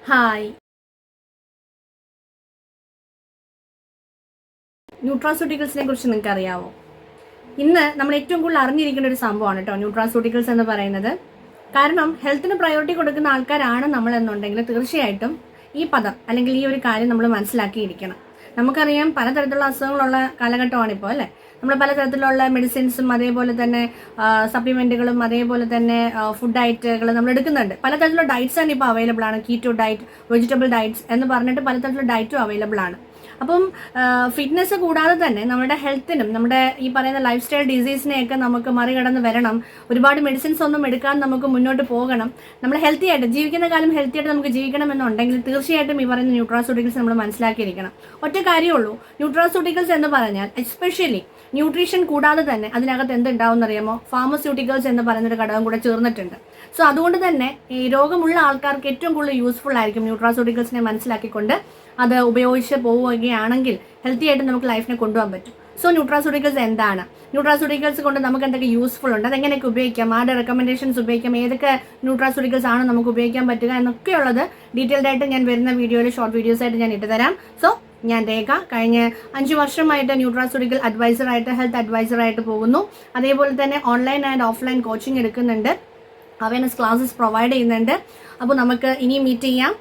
Hi. ന്യൂട്രാസ്യൂട്ടിക്കൽസിനെ കുറിച്ച് നിങ്ങൾക്ക് അറിയാവോ? ഇന്ന് നമ്മൾ ഏറ്റവും കൂടുതൽ അറിഞ്ഞിരിക്കേണ്ട ഒരു സംഭവമാണ് കേട്ടോ ന്യൂട്രാസ്യൂട്ടിക്കൽസ് എന്ന് പറയുന്നത്. കാരണം ഹെൽത്തിന് പ്രയോറിറ്റി കൊടുക്കുന്ന ആൾക്കാരാണ് നമ്മൾ എന്നുണ്ടെങ്കിൽ തീർച്ചയായിട്ടും ഈ പദം അല്ലെങ്കിൽ ഈ ഒരു കാര്യം നമ്മൾ മനസ്സിലാക്കിയിരിക്കണം. നമുക്കറിയാം പലതരത്തിലുള്ള അസുഖങ്ങളുള്ള കാലഘട്ടമാണ് ഇപ്പോൾ അല്ലേ. നമ്മൾ പലതരത്തിലുള്ള മെഡിസിൻസും അതേപോലെ തന്നെ സപ്ലിമെന്റുകളും അതേപോലെ തന്നെ ഫുഡ് ഡയറ്റുകൾ നമ്മൾ എടുക്കുന്നുണ്ട്. പലതരത്തിലുള്ള ഡയറ്റ്സ് ആണ് ഇപ്പോൾ അവൈലബിൾ ആണ്. കീറ്റോ ഡയറ്റ്, വെജിറ്റബിൾ ഡയറ്റ്സ് എന്ന് പറഞ്ഞിട്ട് പലതരത്തിലുള്ള ഡയറ്റും അവൈലബിൾ ആണ്. അപ്പം ഫിറ്റ്നസ് കൂടാതെ തന്നെ നമ്മുടെ ഹെൽത്തിനും നമ്മുടെ ഈ പറയുന്ന ലൈഫ് സ്റ്റൈൽ ഡിസീസിനെയൊക്കെ നമുക്ക് മറികടന്ന് വരണം. ഒരുപാട് മെഡിസിൻസ് ഒന്നും എടുക്കാൻ നമുക്ക് മുന്നോട്ട് പോകണം. നമ്മൾ ഹെൽത്തി ആയിട്ട് ജീവിക്കുന്ന കാലം ഹെൽത്തി ആയിട്ട് നമുക്ക് ജീവിക്കണം എന്നുണ്ടെങ്കിൽ തീർച്ചയായിട്ടും ഈ പറയുന്ന ന്യൂട്രാസ്യൂട്ടിക്കൽസ് നമ്മൾ മനസ്സിലാക്കിയിരിക്കണം. ഒറ്റ കാര്യമുള്ളൂ, ന്യൂട്രാസ്യൂട്ടിക്കൽസ് എന്ന് പറഞ്ഞാൽ എസ്പെഷ്യലി ന്യൂട്രീഷൻ കൂടാതെ തന്നെ അതിനകത്ത് എന്തുണ്ടാവും അറിയാമോ? ഫാർമസ്യൂട്ടിക്കൽസ് എന്ന് പറയുന്നൊരു ഘടകം കൂടെ ചേർന്നിട്ടുണ്ട്. സോ അതുകൊണ്ട് തന്നെ ഈ രോഗമുള്ള ആൾക്കാർക്ക് ഏറ്റവും കൂടുതൽ യൂസ്ഫുൾ ആയിരിക്കും ന്യൂട്രാസ്യൂട്ടിക്കൽസിനെ മനസ്സിലാക്കിക്കൊണ്ട് അത് ഉപയോഗിച്ച് പോവുകയാണെങ്കിൽ ഹെൽത്തി ആയിട്ട് നമുക്ക് ലൈഫിനെ കൊണ്ടുപോകാൻ പറ്റും. സോ ന്യൂട്രാസ്യൂട്ടിക്കൽസ് എന്താണ്? ന്യൂട്രാസ്യൂട്ടിക്കൽസ് കൊണ്ട് നമുക്ക് എന്തൊക്കെ യൂസ്ഫുൾ ഉണ്ട്, അതെങ്ങനെയൊക്കെ ഉപയോഗിക്കാം, ആരുടെ റെക്കമെൻഡേഷൻസ് ഉപയോഗിക്കാം, ഏതൊക്കെ ന്യൂട്രാസ്യൂട്ടിക്കൽസ് ആണ് നമുക്ക് ഉപയോഗിക്കാൻ പറ്റുക എന്നൊക്കെയുള്ളത് ഡീറ്റെയിൽഡ് ആയിട്ട് ഞാൻ വരുന്ന വീഡിയോയിൽ ഷോർട്ട് വീഡിയോസ് ആയിട്ട് ഞാൻ ഇട്ടുതരാം. സോ ഞാൻ രേഖ കഴിഞ്ഞ 5 വർഷമായിട്ട് ന്യൂട്രാസ്യൂട്ടിക്കൽ അഡ്വൈസറായിട്ട് ഹെൽത്ത് അഡ്വൈസറായിട്ട് പോകുന്നു. അതേപോലെ തന്നെ ഓൺലൈൻ ആൻഡ് ഓഫ്ലൈൻ കോച്ചിങ് എടുക്കുന്നുണ്ട്, അവയർനെസ് ക്ലാസ്സസ് പ്രൊവൈഡ് ചെയ്യുന്നുണ്ട്. അപ്പോൾ നമുക്ക് ഇനിയും മീറ്റ് ചെയ്യാം.